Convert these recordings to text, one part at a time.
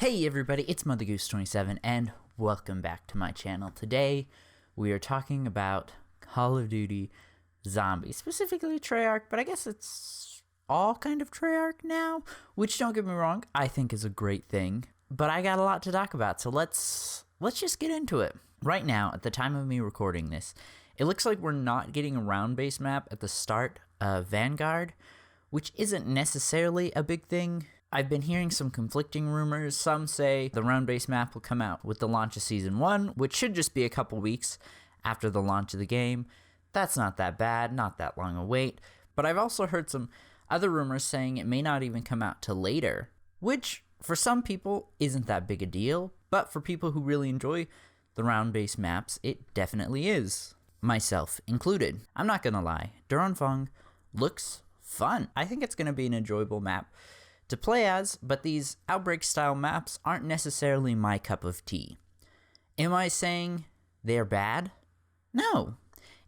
Hey everybody, it's MotherGoose27 and welcome back to my channel. Today we are talking about Call of Duty Zombies, specifically Treyarch, but I guess it's all kind of Treyarch now, which, don't get me wrong, I think is a great thing, but I got a lot to talk about, so let's just get into it. Right now, at the time of me recording this, it looks like we're not getting a round-based map at the start of Vanguard, which isn't necessarily a big thing. I've been hearing some conflicting rumors. Some say the round-based map will come out with the launch of Season 1, which should just be a couple weeks after the launch of the game. That's not that bad, not that long a wait. But I've also heard some other rumors saying it may not even come out till later, which for some people isn't that big a deal, but for people who really enjoy the round-based maps, it definitely is. Myself included. I'm not gonna lie, Anfang looks fun. I think it's gonna be an enjoyable map to play as, but these Outbreak style maps aren't necessarily my cup of tea. Am I saying they're bad? No.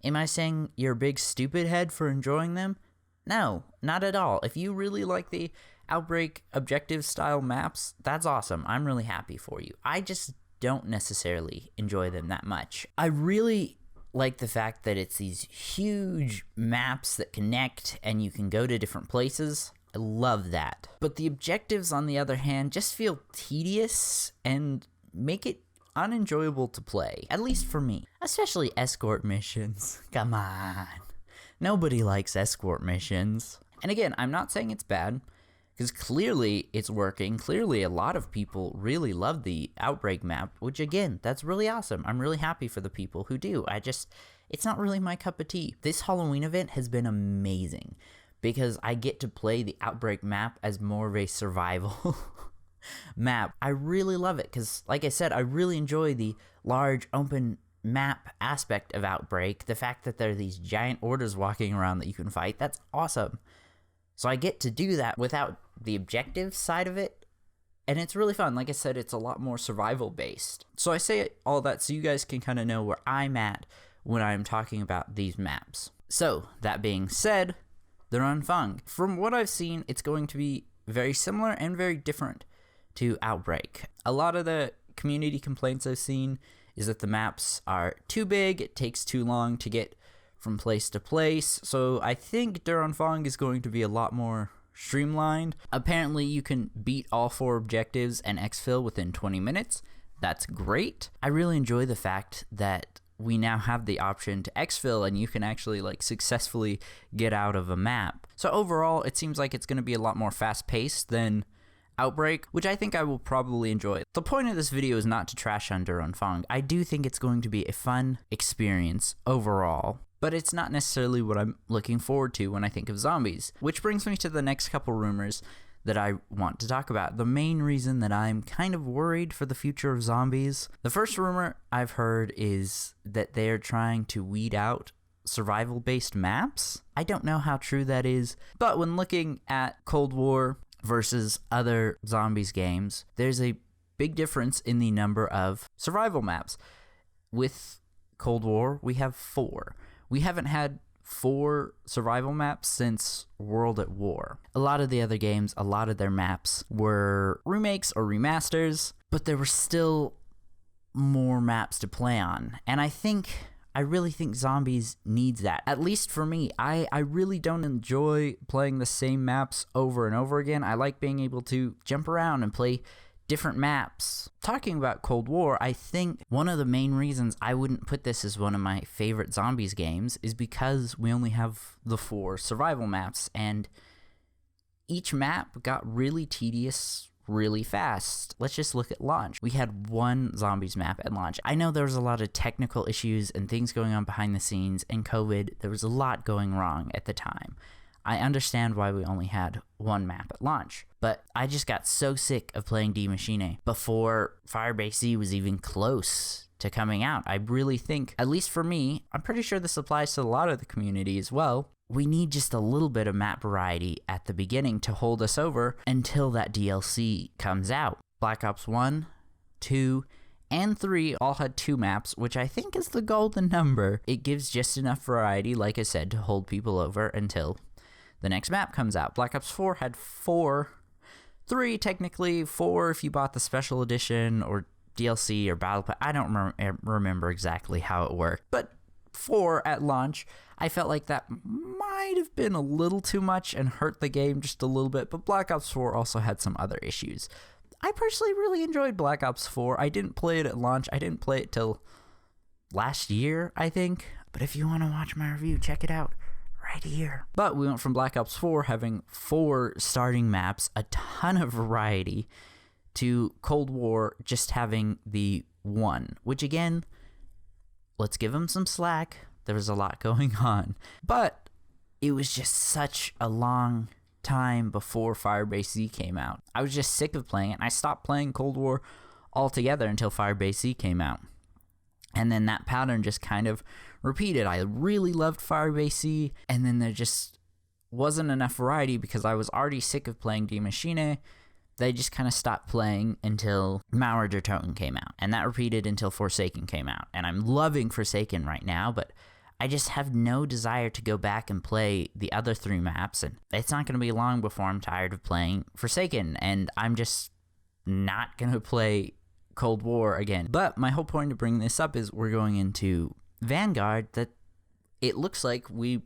Am I saying you're a big stupid head for enjoying them? No, not at all. If you really like the Outbreak objective style maps, that's awesome. I'm really happy for you. I just don't necessarily enjoy them that much. I really like the fact that it's these huge maps that connect and you can go to different places. I love that. But the objectives, on the other hand, just feel tedious and make it unenjoyable to play, at least for me. Especially escort missions. Come on. Nobody likes escort missions. And again, I'm not saying it's bad, because clearly it's working. Clearly a lot of people really love the Outbreak map, which again, that's really awesome. I'm really happy for the people who do. It's not really my cup of tea. This Halloween event has been amazing, because I get to play the Outbreak map as more of a survival map. I really love it because, like I said, I really enjoy the large open map aspect of Outbreak. The fact that there are these giant orders walking around that you can fight, that's awesome. So I get to do that without the objective side of it, and it's really fun. Like I said, it's a lot more survival based. So I say all that so you guys can kind of know where I'm at when I'm talking about these maps. So, that being said, they're Anfang. From what I've seen, it's going to be very similar and very different to Outbreak. A lot of the community complaints I've seen is that the maps are too big, it takes too long to get from place to place, so I think Anfang is going to be a lot more streamlined. Apparently you can beat all 4 objectives and exfil within 20 minutes. That's great. I really enjoy the fact that we now have the option to exfil and you can actually successfully get out of a map. So overall, it seems like it's going to be a lot more fast-paced than Outbreak, which I think I will probably enjoy. The point of this video is not to trash on Anfang. I do think it's going to be a fun experience overall, but it's not necessarily what I'm looking forward to when I think of zombies. Which brings me to the next couple rumors that I want to talk about. The main reason that I'm kind of worried for the future of zombies. The first rumor I've heard is that they're trying to weed out survival-based maps. I don't know how true that is, but when looking at Cold War versus other zombies games, there's a big difference in the number of survival maps. With Cold War, we have 4. We haven't had 4 survival maps since World at War. A lot of the other games, a lot of their maps were remakes or remasters, but there were still more maps to play on. And I really think Zombies needs that. At least for me, I really don't enjoy playing the same maps over and over again. I like being able to jump around and play different maps. Talking about Cold War, I think one of the main reasons I wouldn't put this as one of my favorite zombies games is because we only have the 4 survival maps, and each map got really tedious really fast. Let's just look at launch. We had 1 zombies map at launch. I know there was a lot of technical issues and things going on behind the scenes, and COVID, there was a lot going wrong at the time. I understand why we only had 1 map at launch, but I just got so sick of playing Die Maschine before Firebase Z was even close to coming out. I really think, at least for me, I'm pretty sure this applies to a lot of the community as well, we need just a little bit of map variety at the beginning to hold us over until that DLC comes out. Black Ops 1, 2, and 3 all had 2 maps, which I think is the golden number. It gives just enough variety, like I said, to hold people over until the next map comes out. Black Ops 4 had 4 3 technically, 4 if you bought the special edition or DLC or battle pass. I don't remember exactly how it worked, but 4 at launch, I felt like that might have been a little too much and hurt the game just a little bit, but Black Ops 4 also had some other issues. I personally really enjoyed Black Ops 4. I didn't play it at launch. I didn't play it till last year, I think. But if you want to watch my review, check it out right here. But we went from Black Ops 4 having 4 starting maps, a ton of variety, to Cold War just having the 1, which again, let's give them some slack. There was a lot going on. But it was just such a long time before Firebase Z came out. I was just sick of playing it, and I stopped playing Cold War altogether until Firebase Z came out. And then that pattern just kind of repeated. I really loved Firebase Z, and then there just wasn't enough variety because I was already sick of playing Die Maschine. They just kind of stopped playing until Mauer der Toten came out, and that repeated until Forsaken came out. And I'm loving Forsaken right now, but I just have no desire to go back and play the other 3 maps, and it's not going to be long before I'm tired of playing Forsaken, and I'm just not going to play Cold War again. But my whole point of bringing this up is we're going into Vanguard, that it looks like we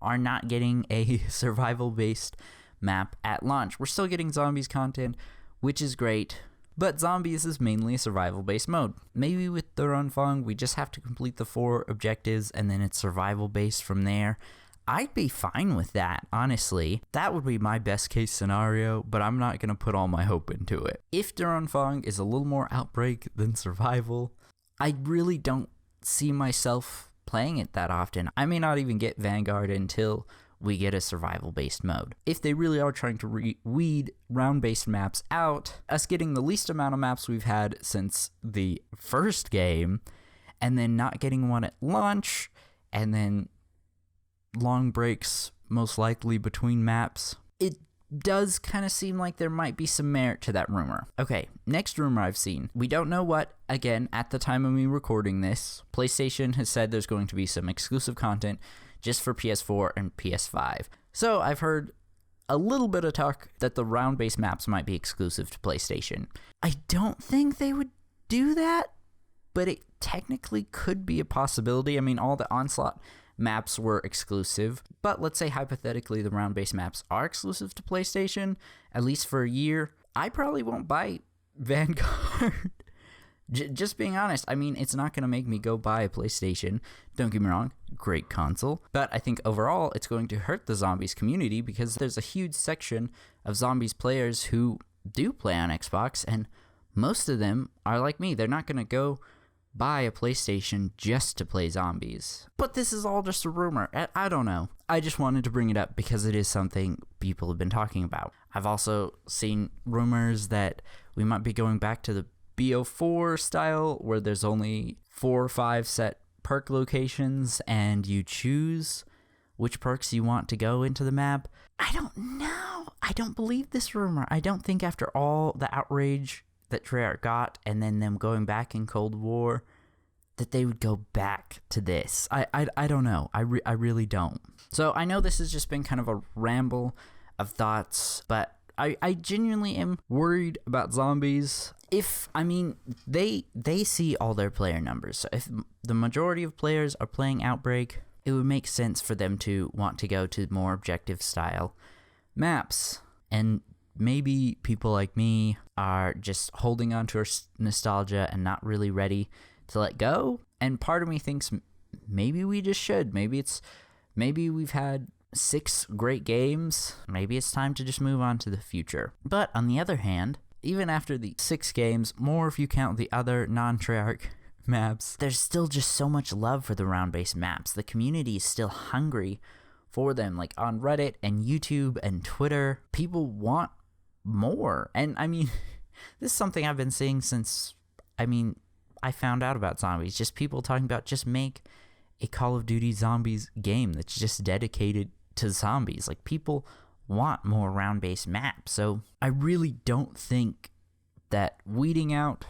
are not getting a survival-based map at launch. We're still getting zombies content, which is great, but zombies is mainly a survival-based mode. Maybe with the Anfang, we just have to complete the 4 objectives and then it's survival-based from there. I'd be fine with that, honestly. That would be my best case scenario, but I'm not going to put all my hope into it. If Der Anfang is a little more Outbreak than survival, I really don't see myself playing it that often. I may not even get Vanguard until we get a survival-based mode. If they really are trying to weed round-based maps out, us getting the least amount of maps we've had since the first game, and then not getting one at launch, and then long breaks most likely between maps, it does kind of seem like there might be some merit to that rumor. Okay, next rumor I've seen. We don't know what, again, at the time of me recording this, PlayStation has said there's going to be some exclusive content just for PS4 and PS5. So I've heard a little bit of talk that the round-based maps might be exclusive to PlayStation. I don't think they would do that, but it technically could be a possibility. I mean, all the Onslaught maps were exclusive, but let's say hypothetically the round-based maps are exclusive to PlayStation, at least for a year. I probably won't buy Vanguard. Just being honest, I mean, it's not going to make me go buy a PlayStation. Don't get me wrong, great console. But I think overall, it's going to hurt the zombies community because there's a huge section of zombies players who do play on Xbox, and most of them are like me. They're not going to go buy a PlayStation just to play zombies. But this is all just a rumor. I don't know. I just wanted to bring it up because it is something people have been talking about. I've also seen rumors that we might be going back to the BO4 style, where there's only 4 or 5 set perk locations and you choose which perks you want to go into the map. I don't know. I don't believe this rumor. I don't think after all the outrage that Treyarch got and then them going back in Cold War that they would go back to this. I don't know. I really don't. So I know this has just been kind of a ramble of thoughts, but I genuinely am worried about zombies. They see all their player numbers. So if the majority of players are playing Outbreak, it would make sense for them to want to go to more objective style maps. And maybe people like me are just holding on to our nostalgia and not really ready to let go. And part of me thinks maybe we just should. Maybe we've had 6 great games. Maybe it's time to just move on to the future. But on the other hand, even after the 6 games, more if you count the other non-Treyarch maps, there's still just so much love for the round-based maps. The community is still hungry for them. Like on Reddit and YouTube and Twitter, people want more. And I mean, this is something I've been seeing since, I found out about zombies. Just people talking about just make a Call of Duty Zombies game that's just dedicated to zombies. Like, people want more round-based maps. So I really don't think that weeding out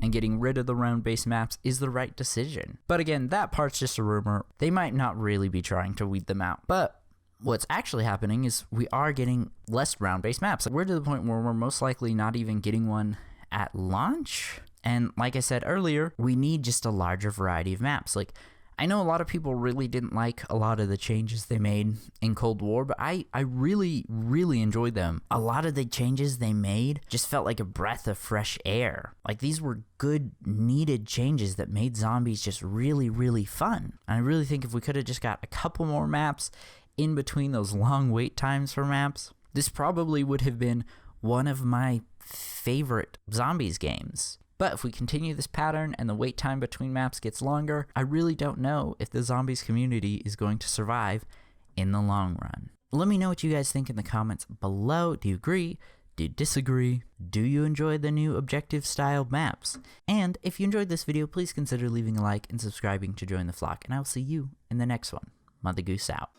and getting rid of the round-based maps is the right decision. But again, that part's just a rumor. They might not really be trying to weed them out. But what's actually happening is we are getting less round-based maps. We're to the point where we're most likely not even getting one at launch. And like I said earlier, we need just a larger variety of maps. Like, I know a lot of people really didn't like a lot of the changes they made in Cold War, but I really, really enjoyed them. A lot of the changes they made just felt like a breath of fresh air. Like, these were good, needed changes that made zombies just really, really fun. And I really think if we could have just got a couple more maps in between those long wait times for maps, this probably would have been one of my favorite zombies games. But if we continue this pattern and the wait time between maps gets longer, I really don't know if the zombies community is going to survive in the long run. Let me know what you guys think in the comments below. Do you agree? Do you disagree? Do you enjoy the new objective style maps? And if you enjoyed this video, please consider leaving a like and subscribing to join the flock. And I will see you in the next one. Mother Goose out.